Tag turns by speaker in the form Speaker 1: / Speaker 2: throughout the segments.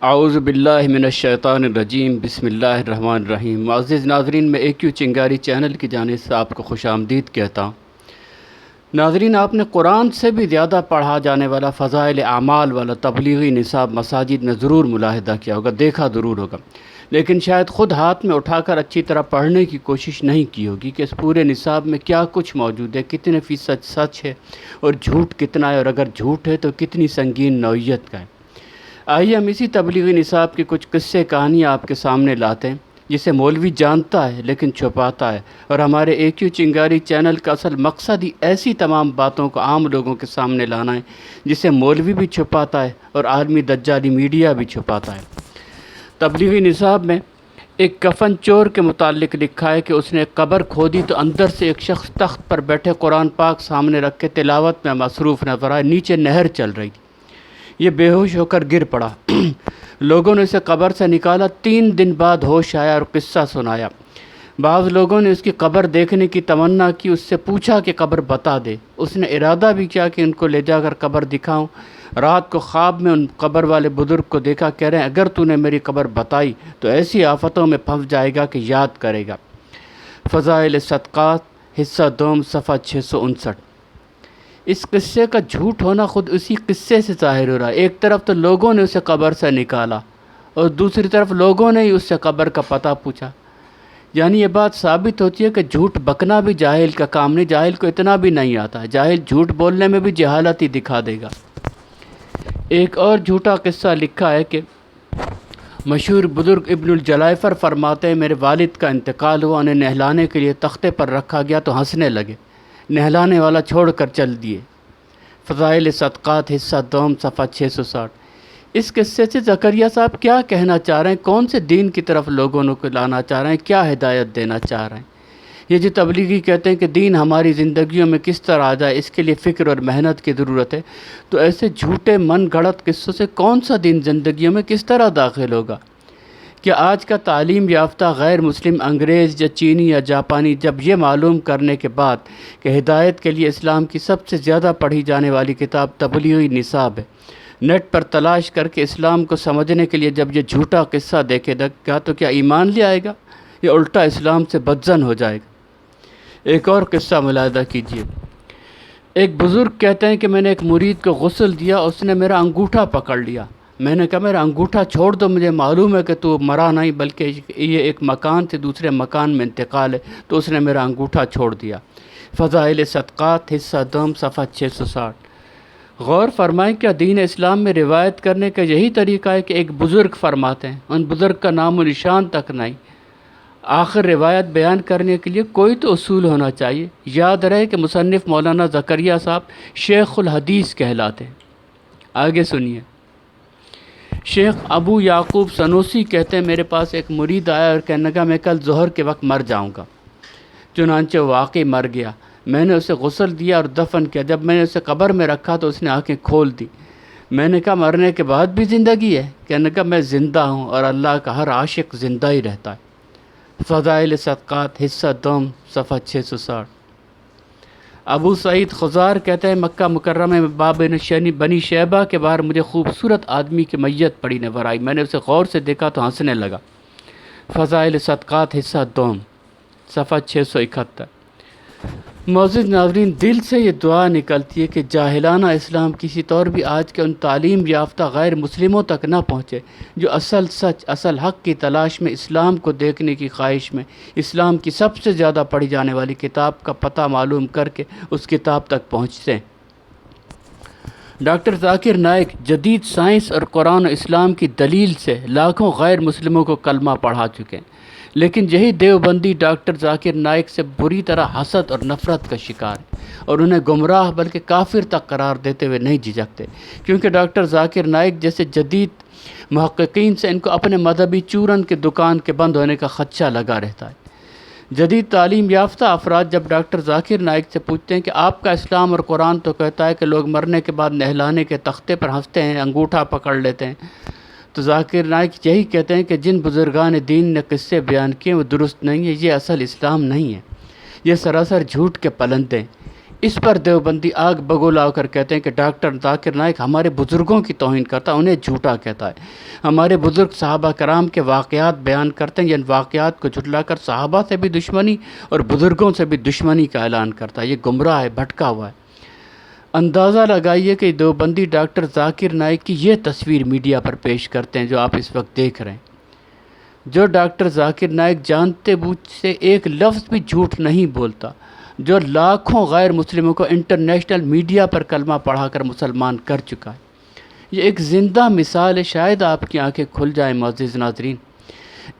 Speaker 1: اعوذ باللہ من الشیطان الرجیم بسم اللہ الرحمن الرحیم۔ معزز ناظرین، میں AQ چنگاری چینل کی جانب سے آپ کو خوش آمدید کہتا ہوں۔ ناظرین، آپ نے قرآن سے بھی زیادہ پڑھا جانے والا فضائل اعمال والا تبلیغی نصاب مساجد میں ضرور ملاحظہ کیا ہوگا، دیکھا ضرور ہوگا، لیکن شاید خود ہاتھ میں اٹھا کر اچھی طرح پڑھنے کی کوشش نہیں کی ہوگی کہ اس پورے نصاب میں کیا کچھ موجود ہے، کتنے فیصد سچ ہے اور جھوٹ کتنا ہے، اور اگر جھوٹ ہے تو کتنی سنگین نوعیت کا ہے۔ آئیے ہم اسی تبلیغی نصاب کی کچھ قصے کہانیاں آپ کے سامنے لاتے ہیں، جسے مولوی جانتا ہے لیکن چھپاتا ہے، اور ہمارے AQ چنگاری چینل کا اصل مقصد ہی ایسی تمام باتوں کو عام لوگوں کے سامنے لانا ہے جسے مولوی بھی چھپاتا ہے اور عالمی دجالی میڈیا بھی چھپاتا ہے۔ تبلیغی نصاب میں ایک کفن چور کے متعلق لکھا ہے کہ اس نے ایک قبر کھودی تو اندر سے ایک شخص تخت پر بیٹھے قرآن پاک سامنے رکھ کے تلاوت میں مصروف نظر آئے، نیچے نہر چل رہی تھی، یہ بے ہوش ہو کر گر پڑا۔ لوگوں نے اسے قبر سے نکالا، 3 دن بعد ہوش آیا اور قصہ سنایا۔ بعض لوگوں نے اس کی قبر دیکھنے کی تمنا کی، اس سے پوچھا کہ قبر بتا دے۔ اس نے ارادہ بھی کیا کہ ان کو لے جا کر قبر دکھاؤں۔ رات کو خواب میں ان قبر والے بزرگ کو دیکھا، کہہ رہے ہیں اگر تو نے میری قبر بتائی تو ایسی آفتوں میں پھنس جائے گا کہ یاد کرے گا۔ فضائل صدقات حصہ دوم صفحہ 659۔ اس قصے کا جھوٹ ہونا خود اسی قصے سے ظاہر ہو رہا ہے۔ ایک طرف تو لوگوں نے اسے قبر سے نکالا اور دوسری طرف لوگوں نے ہی اس سے قبر کا پتہ پوچھا، یعنی یہ بات ثابت ہوتی ہے کہ جھوٹ بکنا بھی جاہل کا کام نہیں، جاہل کو اتنا بھی نہیں آتا ہے، جاہل جھوٹ بولنے میں بھی جہالت ہی دکھا دے گا۔ ایک اور جھوٹا قصہ لکھا ہے کہ مشہور بزرگ ابن الجلائفر فرماتے ہیں میرے والد کا انتقال ہوا، انہیں نہلانے کے لیے تختے پر رکھا گیا تو ہنسنے لگے، نہلانے والا چھوڑ کر چل دیے۔ فضائل صدقات حصہ دوم صفحہ 660۔ اس قصے سے زکریا صاحب کیا کہنا چاہ رہے ہیں؟ کون سے دین کی طرف لوگوں کو لانا چاہ رہے ہیں؟ کیا ہدایت دینا چاہ رہے ہیں؟ یہ جو تبلیغی کہتے ہیں کہ دین ہماری زندگیوں میں کس طرح آ جائے، اس کے لیے فکر اور محنت کی ضرورت ہے، تو ایسے جھوٹے من گھڑت قصوں سے کون سا دین زندگیوں میں کس طرح داخل ہوگا؟ کہ آج کا تعلیم یافتہ غیر مسلم انگریز یا چینی یا جاپانی جب یہ معلوم کرنے کے بعد کہ ہدایت کے لیے اسلام کی سب سے زیادہ پڑھی جانے والی کتاب تبلیغی نصاب ہے، نیٹ پر تلاش کر کے اسلام کو سمجھنے کے لیے جب یہ جھوٹا قصہ دیکھے گا تو کیا ایمان لے آئے گا یا الٹا اسلام سے بدزن ہو جائے گا؟ ایک اور قصہ ملاحظہ کیجیے۔ ایک بزرگ کہتے ہیں کہ میں نے ایک مرید کو غسل دیا، اس نے میرا انگوٹھا پکڑ لیا، میں نے کہا میرا انگوٹھا چھوڑ دو، مجھے معلوم ہے کہ تو مرا نہیں بلکہ یہ ایک مکان سے دوسرے مکان میں انتقال ہے، تو اس نے میرا انگوٹھا چھوڑ دیا۔ فضائل صدقات حصہ دوم صفحہ 660۔ غور فرمائیں کیا دین اسلام میں روایت کرنے کا یہی طریقہ ہے کہ ایک بزرگ فرماتے ہیں، ان بزرگ کا نام و نشان تک نہیں، آخر روایت بیان کرنے کے لیے کوئی تو اصول ہونا چاہیے۔ یاد رہے کہ مصنف مولانا زکریا صاحب شیخ الحدیث کہلاتے ہیں۔ آگے سنیے۔ شیخ ابو یعقوب سنوسی کہتے ہیں میرے پاس ایک مرید آیا اور کہنے لگا میں کل ظہر کے وقت مر جاؤں گا، چنانچہ واقعی مر گیا۔ میں نے اسے غسل دیا اور دفن کیا، جب میں نے اسے قبر میں رکھا تو اس نے آنکھیں کھول دی۔ میں نے کہا مرنے کے بعد بھی زندگی ہے؟ کہنے لگا میں زندہ ہوں اور اللہ کا ہر عاشق زندہ ہی رہتا ہے۔ فضائل صدقات حصہ دوم صفحہ 660۔ ابو سعید خزار کہتے ہیں مکہ مکرمہ میں باب بنی شیبہ کے باہر مجھے خوبصورت آدمی کی میت پڑی نظر آئی، میں نے اسے غور سے دیکھا تو ہنسنے لگا۔ فضائل صدقات حصہ دوم صفحہ 671۔ معزز ناظرین، دل سے یہ دعا نکلتی ہے کہ جاہلانہ اسلام کسی طور بھی آج کے ان تعلیم یافتہ غیر مسلموں تک نہ پہنچے جو اصل سچ، اصل حق کی تلاش میں، اسلام کو دیکھنے کی خواہش میں، اسلام کی سب سے زیادہ پڑھی جانے والی کتاب کا پتہ معلوم کر کے اس کتاب تک پہنچتے ہیں۔ ڈاکٹر ذاکر نائک جدید سائنس اور قرآن و اسلام کی دلیل سے لاکھوں غیر مسلموں کو کلمہ پڑھا چکے ہیں، لیکن یہی دیوبندی ڈاکٹر ذاکر نائک سے بری طرح حسد اور نفرت کا شکار ہے اور انہیں گمراہ بلکہ کافر تک قرار دیتے ہوئے نہیں جھجکتے، کیونکہ ڈاکٹر ذاکر نائک جیسے جدید محققین سے ان کو اپنے مذہبی چورن کے دکان کے بند ہونے کا خدشہ لگا رہتا ہے۔ جدید تعلیم یافتہ افراد جب ڈاکٹر ذاکر نائک سے پوچھتے ہیں کہ آپ کا اسلام اور قرآن تو کہتا ہے کہ لوگ مرنے کے بعد نہلانے کے تختے پر ہنستے ہیں، انگوٹھا پکڑ لیتے ہیں، تو ذاکر نائک یہی کہتے ہیں کہ جن بزرگان دین نے قصے بیان کیے وہ درست نہیں ہے، یہ اصل اسلام نہیں ہے، یہ سراسر جھوٹ کے پلندے ہیں۔ اس پر دیوبندی آگ بگولا ہو کر کہتے ہیں کہ ڈاکٹر ذاکر نائک ہمارے بزرگوں کی توہین کرتا ہے، انہیں جھوٹا کہتا ہے۔ ہمارے بزرگ صحابہ کرام کے واقعات بیان کرتے ہیں، ان واقعات کو جھٹلا کر صحابہ سے بھی دشمنی اور بزرگوں سے بھی دشمنی کا اعلان کرتا ہے۔ یہ گمراہ ہے، بھٹکا ہوا ہے۔ اندازہ لگائیے کہ دیوبندی ڈاکٹر ذاکر نائک کی یہ تصویر میڈیا پر پیش کرتے ہیں جو آپ اس وقت دیکھ رہے ہیں۔ جو ڈاکٹر ذاکر نائک جانتے بوجھ سے ایک لفظ بھی جھوٹ نہیں بولتا، جو لاکھوں غیر مسلموں کو انٹرنیشنل میڈیا پر کلمہ پڑھا کر مسلمان کر چکا ہے۔ یہ ایک زندہ مثال ہے، شاید آپ کی آنکھیں کھل جائیں معزز ناظرین۔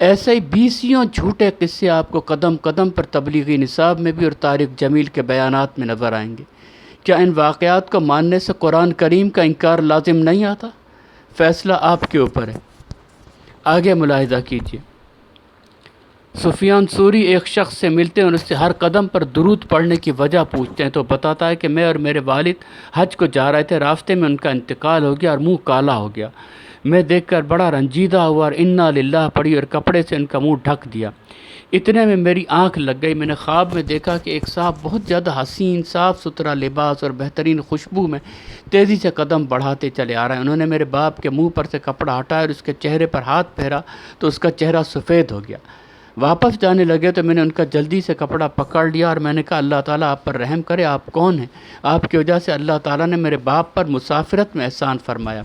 Speaker 1: ایسے ہی بیسیوں جھوٹے قصے آپ کو قدم قدم پر تبلیغی نصاب میں بھی اور طارق جمیل کے بیانات میں نظر آئیں گے۔ کیا ان واقعات کو ماننے سے قرآن کریم کا انکار لازم نہیں آتا؟ فیصلہ آپ کے اوپر ہے۔ آگے ملاحظہ کیجیے، سفیان ثوری ایک شخص سے ملتے ہیں اور اس سے ہر قدم پر درود پڑھنے کی وجہ پوچھتے ہیں تو بتاتا ہے کہ میں اور میرے والد حج کو جا رہے تھے، راستے میں ان کا انتقال ہو گیا اور منہ کالا ہو گیا۔ میں دیکھ کر بڑا رنجیدہ ہوا اور انا للہ پڑھی اور کپڑے سے ان کا منہ ڈھک دیا۔ اتنے میں میری آنکھ لگ گئی، میں نے خواب میں دیکھا کہ ایک صاحب بہت زیادہ حسین صاف ستھرا لباس اور بہترین خوشبو میں تیزی سے قدم بڑھاتے چلے آ رہے ہیں۔ انہوں نے میرے باپ کے منہ پر سے کپڑا ہٹایا اور اس کے چہرے پر ہاتھ پھیرا تو اس کا چہرہ سفید ہو گیا۔ واپس جانے لگے تو میں نے ان کا جلدی سے کپڑا پکڑ لیا اور میں نے کہا اللہ تعالیٰ آپ پر رحم کرے، آپ کون ہیں؟ آپ کی وجہ سے اللہ تعالیٰ نے میرے باپ پر مسافرت میں احسان فرمایا۔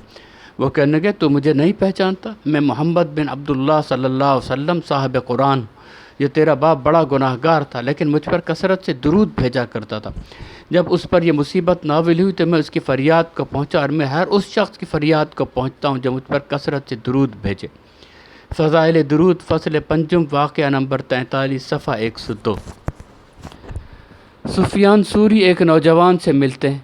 Speaker 1: وہ کہنے لگے تو مجھے نہیں پہچانتا؟ میں محمد بن عبداللہ صلی اللہ علیہ وسلم صاحب قرآن ہوں۔ یہ تیرا باپ بڑا گناہ گار تھا لیکن مجھ پر کثرت سے درود بھیجا کرتا تھا۔ جب اس پر یہ مصیبت نازل ہوئی تو میں اس کی فریاد کو پہنچا اور میں ہر اس شخص کی فریاد کو پہنچتا ہوں جو مجھ پر کثرت سے درود بھیجے۔ فضائل درود فصل پنجم واقعہ نمبر 43 صفحہ 102۔ سفیان ثوری ایک نوجوان سے ملتے ہیں،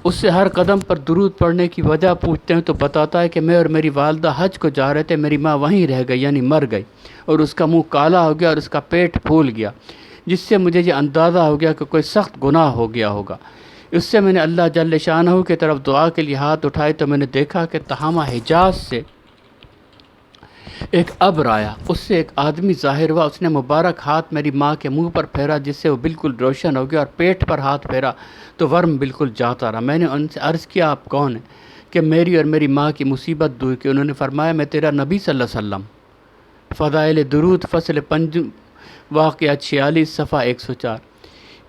Speaker 1: اس سے ہر قدم پر درود پڑھنے کی وجہ پوچھتے ہیں تو بتاتا ہے کہ میں اور میری والدہ حج کو جا رہے تھے، میری ماں وہیں رہ گئی یعنی مر گئی اور اس کا منہ کالا ہو گیا اور اس کا پیٹ پھول گیا، جس سے مجھے یہ اندازہ ہو گیا کہ کوئی سخت گناہ ہو گیا ہوگا۔ اس سے میں نے اللہ جل شانہ کی طرف دعا کے لیے ہاتھ اٹھائے تو میں نے دیکھا کہ تہامہ حجاز سے ایک ابر آیا، اس سے ایک آدمی ظاہر ہوا، اس نے مبارک ہاتھ میری ماں کے منہ پر پھیرا جس سے وہ بالکل روشن ہو گیا اور پیٹ پر ہاتھ پھیرا تو ورم بالکل جاتا رہا۔ میں نے ان سے عرض کیا آپ کون ہیں کہ میری اور میری ماں کی مصیبت دور کی؟ انہوں نے فرمایا میں تیرا نبی صلی اللہ علیہ وسلم۔ فضائل درود فصل پنجم واقعہ 46 صفحہ 104۔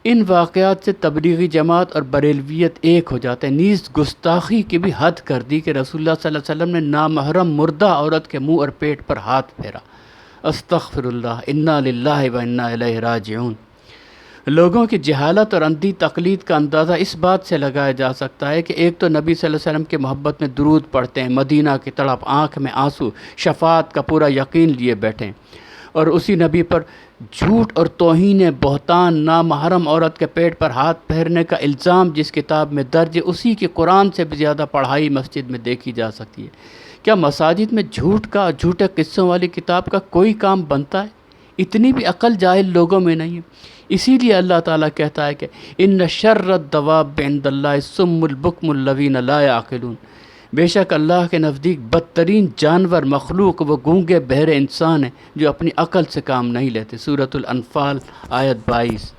Speaker 1: ان واقعات سے تبلیغی جماعت اور بریلویت ایک ہو جاتے ہیں۔ نیز گستاخی کی بھی حد کر دی کہ رسول اللہ صلی اللہ علیہ وسلم نے نامحرم مردہ عورت کے منہ اور پیٹ پر ہاتھ پھیرا۔ استغفر اللہ، انا للہ و انا الیہ راجعون۔ لوگوں کی جہالت اور اندھی تقلید کا اندازہ اس بات سے لگایا جا سکتا ہے کہ ایک تو نبی صلی اللہ علیہ وسلم کے محبت میں درود پڑھتے ہیں، مدینہ کی تڑپ، آنکھ میں آنسو، شفاعت کا پورا یقین لیے بیٹھے ہیں، اور اسی نبی پر جھوٹ اور توہین بہتان، نامحرم عورت کے پیٹ پر ہاتھ پھیرنے کا الزام جس کتاب میں درج ہے اسی کی قرآن سے بھی زیادہ پڑھائی مسجد میں دیکھی جا سکتی ہے۔ کیا مساجد میں جھوٹ کا اور جھوٹے قصوں والی کتاب کا کوئی کام بنتا ہے؟ اتنی بھی عقل جاہل لوگوں میں نہیں ہے۔ اسی لیے اللہ تعالیٰ کہتا ہے کہ ان شر الدواب عند اللہ الصم البکم الذین لا یعقلون۔ بے شک اللہ کے نزدیک بدترین جانور مخلوق وہ گونگے بہرے انسان ہیں جو اپنی عقل سے کام نہیں لیتے۔ سورۃ الانفال آیت 22۔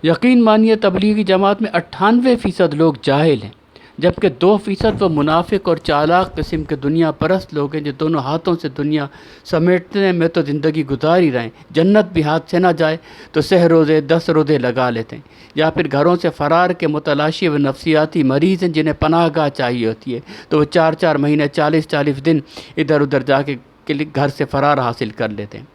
Speaker 1: یقین مانیے تبلیغی جماعت میں 98% لوگ جاہل ہیں، جبکہ 2% وہ منافق اور چالاک قسم کے دنیا پرست لوگ ہیں جو دونوں ہاتھوں سے دنیا سمیٹتے ہیں۔ میں تو زندگی گزار ہی رہے ہیں، جنت بھی ہاتھ سے نہ جائے تو 6 روزے 10 روزے لگا لیتے ہیں، یا پھر گھروں سے فرار کے متلاشی و نفسیاتی مریض ہیں جنہیں پناہ گاہ چاہیے ہوتی ہے تو وہ 4 مہینے 40 دن ادھر ادھر جا کے گھر سے فرار حاصل کر لیتے ہیں۔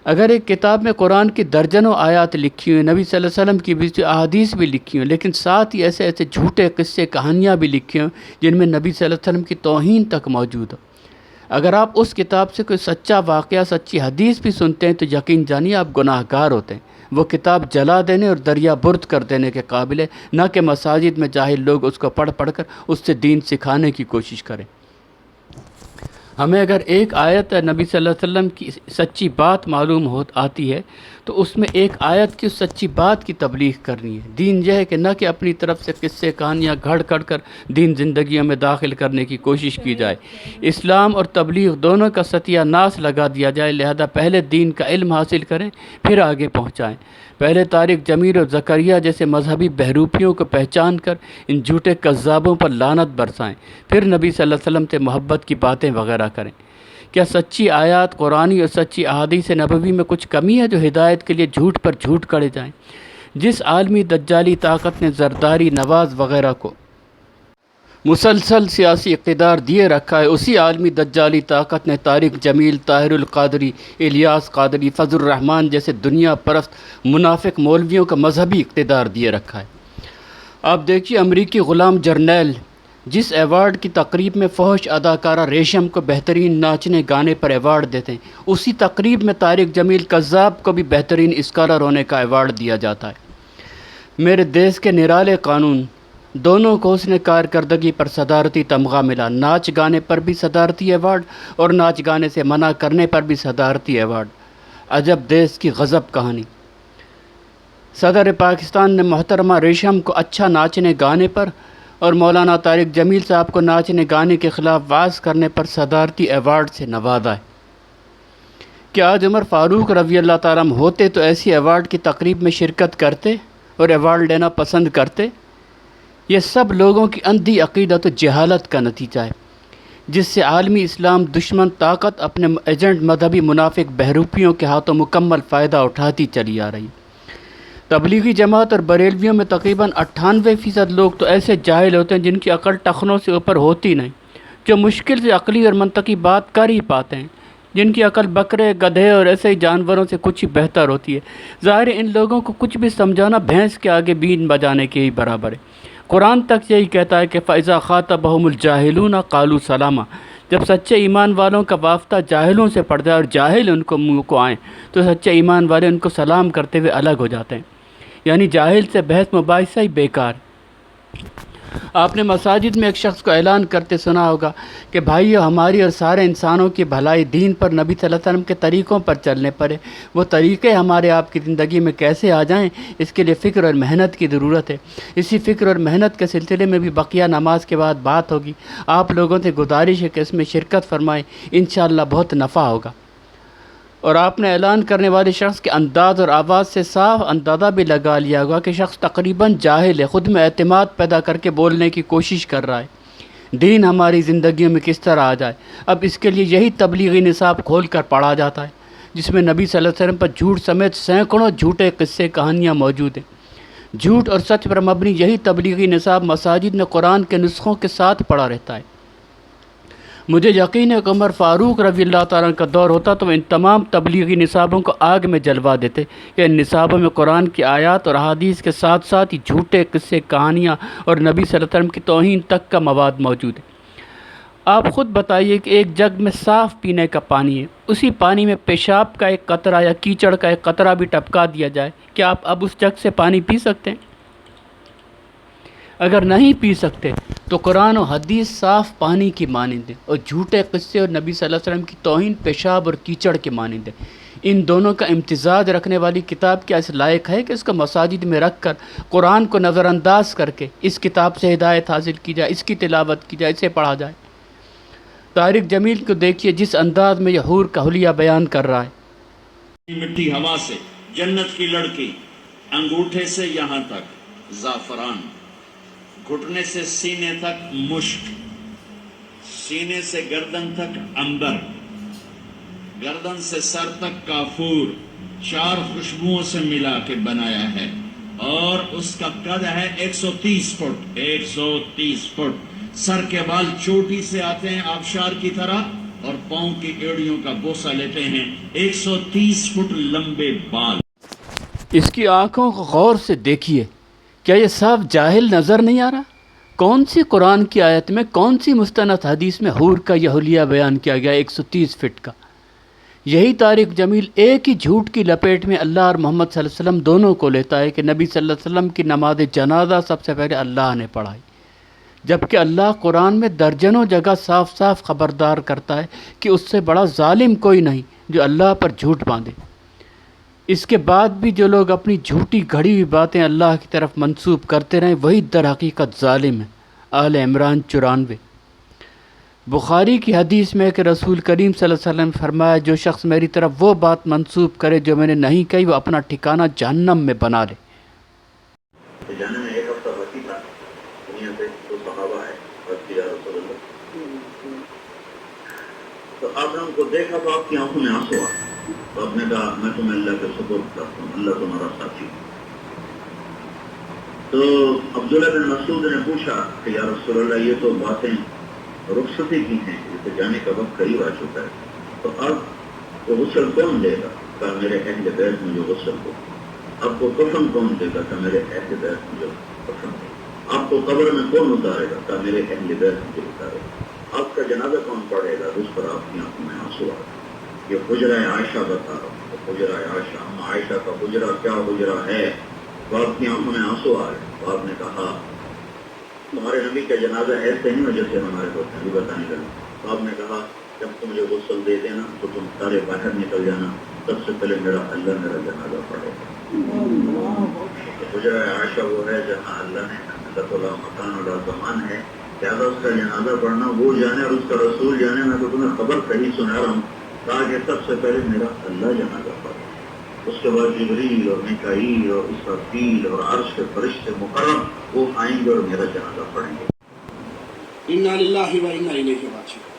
Speaker 1: اگر ایک کتاب میں قرآن کی درجنوں آیات لکھی ہوئی، نبی صلی اللہ علیہ وسلم کی بھی احادیث بھی لکھی ہوئی، لیکن ساتھ ہی ایسے جھوٹے قصے کہانیاں بھی لکھی ہوئی جن میں نبی صلی اللہ علیہ وسلم کی توہین تک موجود ہو، اگر آپ اس کتاب سے کوئی سچا واقعہ سچی حدیث بھی سنتے ہیں تو یقین جانیے آپ گناہ گار ہوتے ہیں۔ وہ کتاب جلا دینے اور دریا برد کر دینے کے قابل ہے، نہ کہ مساجد میں جاہل لوگ اس کو پڑھ کر اس سے دین سکھانے کی کوشش کریں۔ ہمیں اگر ایک آیت نبی صلی اللہ علیہ وسلم کی سچی بات معلوم آتی ہے تو اس میں ایک آیت کی سچی بات کی تبلیغ کرنی ہے۔ دین یہ ہے کہ نہ کہ اپنی طرف سے قصے کہانیاں گھڑ کر دین زندگیوں میں داخل کرنے کی کوشش کی جائے، اسلام اور تبلیغ دونوں کا ستیہ ناس لگا دیا جائے۔ لہذا پہلے دین کا علم حاصل کریں، پھر آگے پہنچائیں۔ پہلے طارق جمیل اور زکریا جیسے مذہبی بہروپیوں کو پہچان کر ان جھوٹے کذابوں پر لعنت برسائیں، پھر نبی صلی اللہ علیہ وسلم سے محبت کی باتیں وغیرہ کریں۔ کیا سچی آیات قرآنی اور سچی احادیث نبوی میں کچھ کمی ہے جو ہدایت کے لیے جھوٹ پر جھوٹ کڑے جائیں؟ جس عالمی دجالی طاقت نے زرداری، نواز وغیرہ کو مسلسل سیاسی اقتدار دیے رکھا ہے، اسی عالمی دجالی طاقت نے طارق جمیل، طاہر القادری، الیاس قادری، فضل الرحمان جیسے دنیا پرست منافق مولویوں کا مذہبی اقتدار دیے رکھا ہے۔ آپ دیکھیے امریکی غلام جرنیل جس ایوارڈ کی تقریب میں فحش اداکارہ ریشم کو بہترین ناچنے گانے پر ایوارڈ دیتے ہیں، اسی تقریب میں طارق جمیل کذاب کو بھی بہترین اسکالر ہونے کا ایوارڈ دیا جاتا ہے۔ میرے دیس کے نرالے قانون دونوں کو حسن کارکردگی پر صدارتی تمغہ ملا، ناچ گانے پر بھی صدارتی ایوارڈ اور ناچ گانے سے منع کرنے پر بھی صدارتی ایوارڈ۔ عجب دیس کی غضب کہانی۔ صدر پاکستان نے محترمہ ریشم کو اچھا ناچنے گانے پر اور مولانا طارق جمیل صاحب کو ناچنے گانے کے خلاف واز کرنے پر صدارتی ایوارڈ سے نوازا ہے۔ کیا آج عمر فاروق رضی اللہ تعالیٰ عنہ ہوتے تو ایسی ایوارڈ کی تقریب میں شرکت کرتے اور ایوارڈ لینا پسند کرتے؟ یہ سب لوگوں کی اندھی عقیدت و جہالت کا نتیجہ ہے، جس سے عالمی اسلام دشمن طاقت اپنے ایجنٹ مذہبی منافق بہروپیوں کے ہاتھوں مکمل فائدہ اٹھاتی چلی آ رہی۔ تبلیغی جماعت اور بریلویوں میں تقریباً 98% لوگ تو ایسے جاہل ہوتے ہیں جن کی عقل ٹخنوں سے اوپر ہوتی نہیں، جو مشکل سے عقلی اور منطقی بات کر ہی پاتے ہیں، جن کی عقل بکرے، گدھے اور ایسے ہی جانوروں سے کچھ ہی بہتر ہوتی ہے۔ ظاہر ہے ان لوگوں کو کچھ بھی سمجھانا بھینس کے آگے بین بجانے کے ہی برابر ہے۔ قرآن تک یہی کہتا ہے کہ فَإِذَا خَاطَبَهُمُ الْجَاهِلُونَ قَالُوا سَلَامًا، جب سچے ایمان والوں کا واسطہ جاہلوں سے پڑ جائے اور جاہل ان کو منہ کو آئیں تو سچے ایمان والے ان کو سلام کرتے ہوئے الگ ہو جاتے ہیں، یعنی جاہل سے بحث مباحثہ ہی بیکار۔ آپ نے مساجد میں ایک شخص کو اعلان کرتے سنا ہوگا کہ بھائیو، ہماری اور سارے انسانوں کی بھلائی دین پر، نبی صلی اللہ علیہ وسلم کے طریقوں پر چلنے پر ہے۔ وہ طریقے ہمارے آپ کی زندگی میں کیسے آ جائیں، اس کے لیے فکر اور محنت کی ضرورت ہے۔ اسی فکر اور محنت کے سلسلے میں بھی بقیہ نماز کے بعد بات ہوگی۔ آپ لوگوں سے گزارش ہے کہ اس میں شرکت فرمائیں، انشاءاللہ بہت نفع ہوگا۔ اور آپ نے اعلان کرنے والے شخص کے انداز اور آواز سے صاف اندازہ بھی لگا لیا ہوگا کہ شخص تقریباً جاہل ہے، خود میں اعتماد پیدا کر کے بولنے کی کوشش کر رہا ہے۔ دین ہماری زندگیوں میں کس طرح آ جائے، اب اس کے لیے یہی تبلیغی نصاب کھول کر پڑھا جاتا ہے، جس میں نبی صلی اللہ علیہ وسلم پر جھوٹ سمیت سینکڑوں جھوٹے قصے کہانیاں موجود ہیں۔ جھوٹ اور سچ پر مبنی یہی تبلیغی نصاب مساجد میں قرآن کے نسخوں کے ساتھ پڑھا رہتا ہے۔ مجھے یقین ہے کہ عمر فاروق رضی اللہ تعالیٰ عنہ کا دور ہوتا تو وہ ان تمام تبلیغی نصابوں کو آگ میں جلوا دیتے کہ ان نصابوں میں قرآن کی آیات اور احادیث کے ساتھ ساتھ ہی جھوٹے قصے کہانیاں اور نبی صلی اللہ علیہ وسلم کی توہین تک کا مواد موجود ہے۔ آپ خود بتائیے کہ ایک جگ میں صاف پینے کا پانی ہے، اسی پانی میں پیشاب کا ایک قطرہ یا کیچڑ کا ایک قطرہ بھی ٹپکا دیا جائے، کیا آپ اب اس جگ سے پانی پی سکتے ہیں؟ اگر نہیں پی سکتے تو قرآن و حدیث صاف پانی کی مانند ہے اور جھوٹے قصے اور نبی صلی اللہ علیہ وسلم کی توہین پیشاب اور کیچڑ کے مانند ہے۔ ان دونوں کا امتزاج رکھنے والی کتاب کیا اس لائق ہے کہ اس کو مساجد میں رکھ کر قرآن کو نظر انداز کر کے اس کتاب سے ہدایت حاصل کی جائے، اس کی تلاوت کی جائے، اسے پڑھا جائے؟ طارق جمیل کو دیکھیے جس انداز میں یہ حور کا حلیہ بیان کر رہا ہے۔
Speaker 2: مٹی ہوا سے جنت کی لڑکی، انگوٹھے سے یہاں تک زعفران، گھٹنے سے سینے تک مشک، سینے سے گردن تک عنبر، گردن سے سر تک کافور، 4 خوشبوؤں سے ملا کے بنایا ہے، اور اس کا قد ہے 130 فٹ، 130 فٹ۔ سر کے بال چوٹی سے آتے ہیں آبشار کی طرح اور پاؤں کی ایڑیوں کا بوسہ لیتے ہیں، 130 فٹ لمبے بال۔
Speaker 1: اس کی آنکھوں کو غور سے دیکھیے، کیا یہ صاف جاہل نظر نہیں آ رہا؟ کون سی قرآن کی آیت میں، کون سی مستند حدیث میں حور کا یہ حلیہ بیان کیا گیا 130 فٹ کا؟ یہی طارق جمیل ایک ہی جھوٹ کی لپیٹ میں اللہ اور محمد صلی اللہ علیہ وسلم دونوں کو لیتا ہے کہ نبی صلی اللہ علیہ وسلم کی نماز جنازہ سب سے پہلے اللہ نے پڑھائی، جبکہ اللہ قرآن میں درجنوں جگہ صاف صاف خبردار کرتا ہے کہ اس سے بڑا ظالم کوئی نہیں جو اللہ پر جھوٹ باندھے۔ اس کے بعد بھی جو لوگ اپنی جھوٹی گھڑی ہوئی باتیں اللہ کی طرف منسوب کرتے رہیں وہی در حقیقت ظالم ہیں۔ آل عمران 94۔ بخاری کی حدیث میں کہ رسول کریم صلی اللہ علیہ وسلم نے فرمایا جو شخص میری طرف وہ بات منسوب کرے جو میں نے نہیں کہی وہ اپنا ٹھکانہ جہنم میں بنا لے۔
Speaker 3: جانے میں ایک ہفتہ باقی تھا دنیا سے، تو صحابہ ہے اور یا رسول اللہ، تو آپ نے ان کو دیکھا تو آپ کی آنکھوں میں آنسو آئے، تو آپ نے کہا میں تمہیں اللہ کے سپرد کرتا ہوں، اللہ تمہارا ساتھی۔ تو عبداللہ بن مسعود نے پوچھا کہ یا رسول اللہ یہ تو باتیں رخصتی کی ہیں، جسے جانے کا وقت قریب آ چکا ہے، تو اب وہ غسل کون دے گا؟ کہا میرے اہل بیت مجھے غسل دو۔ آپ کو کفن کون دے گا؟ کہ میرے اہل بیت مجھے کفن دے۔ آپ کو قبر میں کون اتارے گا؟ کہ میرے اہل بیت مجھے اتارے گا۔ آپ کا جنازہ کون پڑھے گا؟ اس پر آپ کی آنکھوں میں آنسو آ گئے۔ یہ حجرہ عائشہ بتا رہا ہوں، حجرہ عائشہ، ہم عائشہ کا حجرہ کیا حجرہ ہے؟ تو آپ کی آنکھوں میں آنسو آ گئے۔ تو آپ نے کہا تمہارے نبی کا جنازہ ایسے نہیں ہو جیسے ہمارے ہوتے ہیں، بتانے لگے۔ تو آپ نے کہا جب تم مجھے غسل دے دینا تو تم سارے باہر نکل جانا، سب سے پہلے میرا جنازہ پڑھے گا۔ حجرہ عائشہ وہ ہے جہاں اللہ نے اللہ اللہ مکان اللہ زمان ہے، لہٰذا اس کا جنازہ پڑھنا وہ جانے اور اس کا رسول جانے۔ میں تو تمہیں خبر صحیح سنا رہا ہوں، کہا کہ سب سے پہلے میرا اللہ جنازہ پڑھے، اس کے بعد جبریل اور میکائیل اور اسرافیل اور عرش کے فرشتے مکرم وہ آئیں گے اور میرا جنازہ پڑھیں گے۔
Speaker 4: انا للہ و انا الیہ راجعون،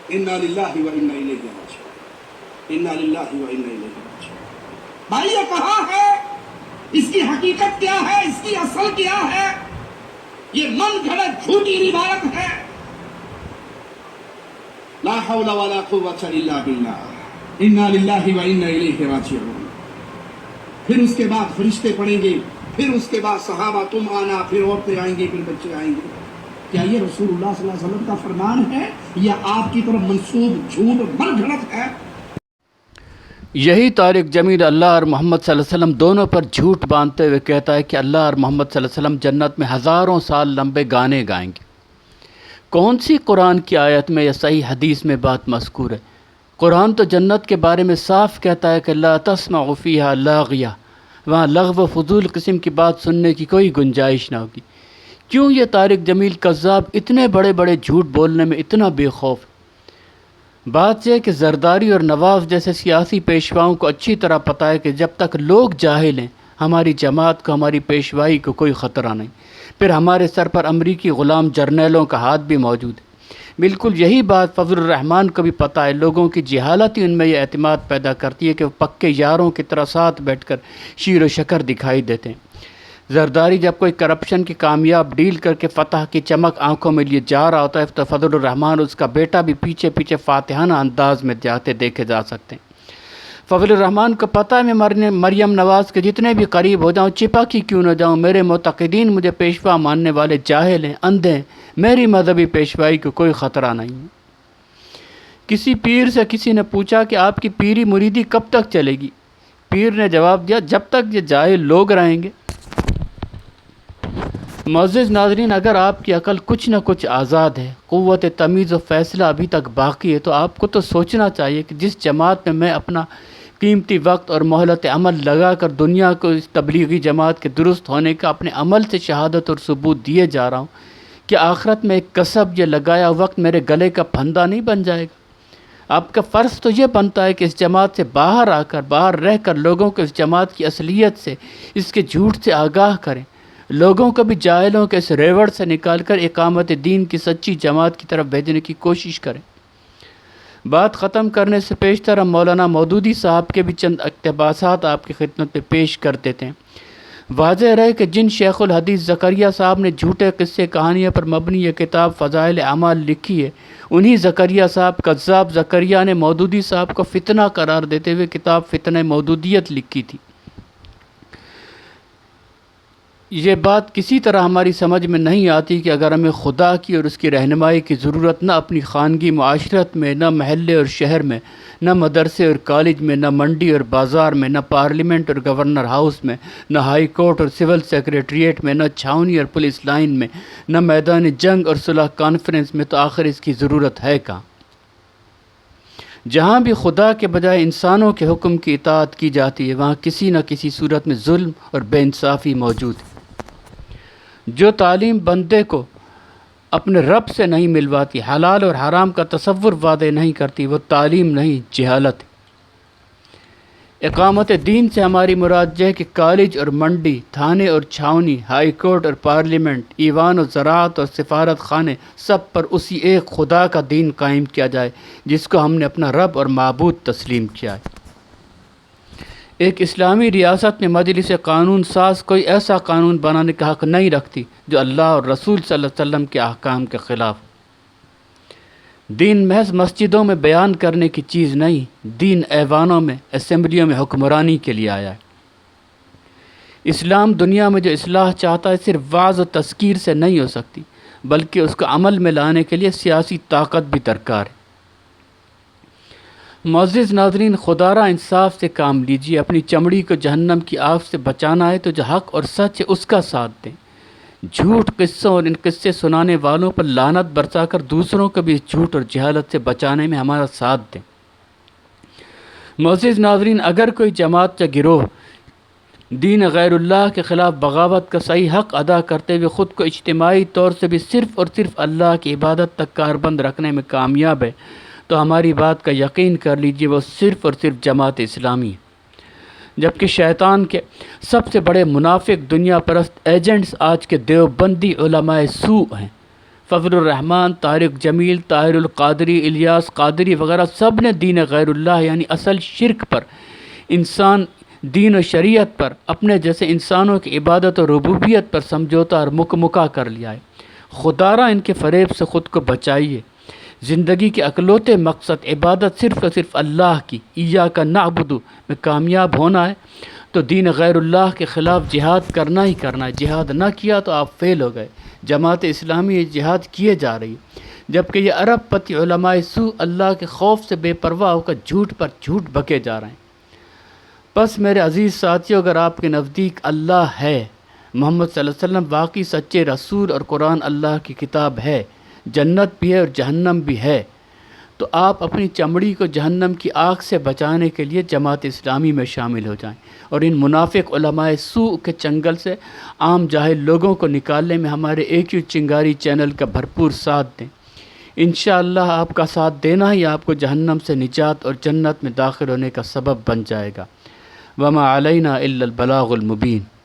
Speaker 4: انا للہ و انا الیہ راجعون، انا للہ و انا الیہ راجعون۔ بھائی یہ کہاں ہے؟ اس کی حقیقت کیا ہے؟ اس کی اصل کیا ہے؟ یہ من گھڑت جھوٹی روایت ہے۔ لا حول ولا قوۃ الا باللہ، انا للہ و انا الیہ راجعون۔ پھر اس کے بعد فرشتے پڑھیں گے، پھر اس کے بعد صحابہ تم آنا، پھر عورتیں آئیں گی، پھر بچے آئیں گے۔ کیا یہ رسول اللہ صلی اللہ علیہ وسلم کا فرمان ہے یا آپ کی طرف منسوب جھوٹ من گھڑت ہے؟
Speaker 1: یہی طارق جمیل اللہ اور محمد صلی اللہ علیہ وسلم دونوں پر جھوٹ باندھتے ہوئے کہتا ہے کہ اللہ اور محمد صلی اللہ علیہ وسلم جنت میں ہزاروں سال لمبے گانے گائیں گے۔ کون سی قرآن کی آیت میں یا صحیح حدیث میں بات مذکور ہے؟ قرآن تو جنت کے بارے میں صاف کہتا ہے کہ لا تسمع فیہا لاغیہ، وہاں لغو و فضول قسم کی بات سننے کی کوئی گنجائش نہ ہوگی۔ کیوں یہ طارق جمیل کذاب اتنے بڑے بڑے جھوٹ بولنے میں اتنا بے خوف؟ بات یہ ہے کہ زرداری اور نواز جیسے سیاسی پیشواؤں کو اچھی طرح پتہ ہے کہ جب تک لوگ جاہل ہیں ہماری جماعت کو، ہماری پیشوائی کو کوئی خطرہ نہیں۔ پھر ہمارے سر پر امریکی غلام جرنیلوں کا ہاتھ بھی موجود ہے۔ بالکل یہی بات فضل الرحمان کو بھی پتہ ہے۔ لوگوں کی جہالت ہی ان میں یہ اعتماد پیدا کرتی ہے کہ وہ پکے یاروں کی طرح ساتھ بیٹھ کر شیر و شکر دکھائی دیتے ہیں۔ زرداری جب کوئی کرپشن کی کامیاب ڈیل کر کے فتح کی چمک آنکھوں میں لیے جا رہا ہوتا ہے تو فضل الرحمان اس کا بیٹا بھی پیچھے پیچھے فاتحانہ انداز میں جاتے دیکھے جا سکتے ہیں۔ فضل الرحمان کو پتہ ہے میں مریم نواز کے جتنے بھی قریب ہو جاؤں، چپک ہی کیوں نہ جاؤں، میرے معتقدین مجھے پیشوا ماننے والے جاہل ہیں، اندھے ہیں، میری مذہبی پیشوائی کو کوئی خطرہ نہیں ہے۔ کسی پیر سے کسی نے پوچھا کہ آپ کی پیری مریدی کب تک چلے گی؟ پیر نے جواب دیا جب تک یہ جاہل لوگ رہیں گے۔ معزز ناظرین، اگر آپ کی عقل کچھ نہ کچھ آزاد ہے، قوت تمیز و فیصلہ ابھی تک باقی ہے، تو آپ کو تو سوچنا چاہیے کہ جس جماعت میں اپنا قیمتی وقت اور مہلت عمل لگا کر دنیا کو اس تبلیغی جماعت کے درست ہونے کا اپنے عمل سے شہادت اور ثبوت دیے جا رہا ہوں، کہ آخرت میں ایک کسب یہ لگایا وقت میرے گلے کا پھندا نہیں بن جائے گا۔ آپ کا فرض تو یہ بنتا ہے کہ اس جماعت سے باہر رہ کر لوگوں کو اس جماعت کی اصلیت سے، اس کے جھوٹ سے آگاہ کریں، لوگوں کو بھی جاہلوں کے اس ریوڑ سے نکال کر اقامت دین کی سچی جماعت کی طرف بھیجنے کی کوشش کریں۔ بات ختم کرنے سے پیشتر ہم مولانا مودودی صاحب کے بھی چند اقتباسات آپ کی خدمت میں پیش کر دیتے ہیں۔ واضح رہے کہ جن شیخ الحدیث زکریا صاحب نے جھوٹے قصے کہانیوں پر مبنی یہ کتاب فضائل اعمال لکھی ہے، انہی زکریا صاحب کذاب زکریا نے مودودی صاحب کو فتنہ قرار دیتے ہوئے کتاب فتنہ مودودیت لکھی تھی۔ یہ بات کسی طرح ہماری سمجھ میں نہیں آتی کہ اگر ہمیں خدا کی اور اس کی رہنمائی کی ضرورت نہ اپنی خانگی معاشرت میں، نہ محلے اور شہر میں، نہ مدرسے اور کالج میں، نہ منڈی اور بازار میں، نہ پارلیمنٹ اور گورنر ہاؤس میں، نہ ہائی کورٹ اور سول سیکریٹریٹ میں، نہ چھاونی اور پولیس لائن میں، نہ میدان جنگ اور صلح کانفرنس میں، تو آخر اس کی ضرورت ہے کہاں؟ جہاں بھی خدا کے بجائے انسانوں کے حکم کی اطاعت کی جاتی ہے، وہاں کسی نہ کسی صورت میں ظلم اور بے انصافی موجود ہے۔ جو تعلیم بندے کو اپنے رب سے نہیں ملواتی، حلال اور حرام کا تصور واضح نہیں کرتی، وہ تعلیم نہیں، جہالت ہے۔ اقامت دین سے ہماری مراد یہ ہے کہ کالج اور منڈی، تھانے اور چھاونی، ہائی کورٹ اور پارلیمنٹ، ایوان و زراعت اور سفارت خانے، سب پر اسی ایک خدا کا دین قائم کیا جائے جس کو ہم نے اپنا رب اور معبود تسلیم کیا ہے۔ ایک اسلامی ریاست میں مجلس قانون ساز کوئی ایسا قانون بنانے کا حق نہیں رکھتی جو اللہ اور رسول صلی اللہ علیہ وسلم کے احکام کے خلاف۔ دین محض مسجدوں میں بیان کرنے کی چیز نہیں، دین ایوانوں میں، اسمبلیوں میں حکمرانی کے لیے آیا ہے۔ اسلام دنیا میں جو اصلاح چاہتا ہے صرف وعظ و تذکیر سے نہیں ہو سکتی، بلکہ اس کو عمل میں لانے کے لیے سیاسی طاقت بھی درکار ہے۔ معزز ناظرین، خدا را انصاف سے کام لیجیے۔ اپنی چمڑی کو جہنم کی آگ سے بچانا ہے تو جو حق اور سچ ہے اس کا ساتھ دیں۔ جھوٹ قصوں اور ان قصے سنانے والوں پر لعنت برسا کر دوسروں کو بھی اس جھوٹ اور جہالت سے بچانے میں ہمارا ساتھ دیں۔ معزز ناظرین، اگر کوئی جماعت یا گروہ دین غیر اللہ کے خلاف بغاوت کا صحیح حق ادا کرتے ہوئے خود کو اجتماعی طور سے بھی صرف اور صرف اللہ کی عبادت تک کاربند رکھنے میں کامیاب ہے تو ہماری بات کا یقین کر لیجئے وہ صرف اور صرف جماعت اسلامی ہے۔ جبکہ شیطان کے سب سے بڑے منافق دنیا پرست ایجنٹس آج کے دیوبندی علماء سوء ہیں۔ فضل الرحمن، طارق جمیل، طاہر القادری، الیاس قادری وغیرہ سب نے دین غیر اللہ یعنی اصل شرک پر، انسان دین و شریعت پر، اپنے جیسے انسانوں کی عبادت و ربوبیت پر سمجھوتا اور مکہ کر لیا ہے۔ خدا را ان کے فریب سے خود کو بچائیے۔ زندگی کے اکلوتے مقصد عبادت صرف اور صرف اللہ کی، ایاک نعبد میں کامیاب ہونا ہے تو دین غیر اللہ کے خلاف جہاد کرنا ہی کرنا ہے۔ جہاد نہ کیا تو آپ فیل ہو گئے۔ جماعت اسلامی یہ جہاد کیے جا رہی ہے، جبکہ یہ عرب پتی علماء سوء اللہ کے خوف سے بے پرواہ ہو کر جھوٹ پر جھوٹ بکے جا رہے ہیں۔ بس میرے عزیز ساتھیو، اگر آپ کے نزدیک اللہ ہے، محمد صلی اللہ علیہ وسلم واقعی سچے رسول اور قرآن اللہ کی کتاب ہے، جنت بھی ہے اور جہنم بھی ہے، تو آپ اپنی چمڑی کو جہنم کی آگ سے بچانے کے لیے جماعت اسلامی میں شامل ہو جائیں اور ان منافق علماء سوء کے چنگل سے عام جاہل لوگوں کو نکالنے میں ہمارے AQ چنگاری چینل کا بھرپور ساتھ دیں۔ انشاءاللہ آپ کا ساتھ دینا ہی آپ کو جہنم سے نجات اور جنت میں داخل ہونے کا سبب بن جائے گا۔ وما علینا الا البلاغ المبین۔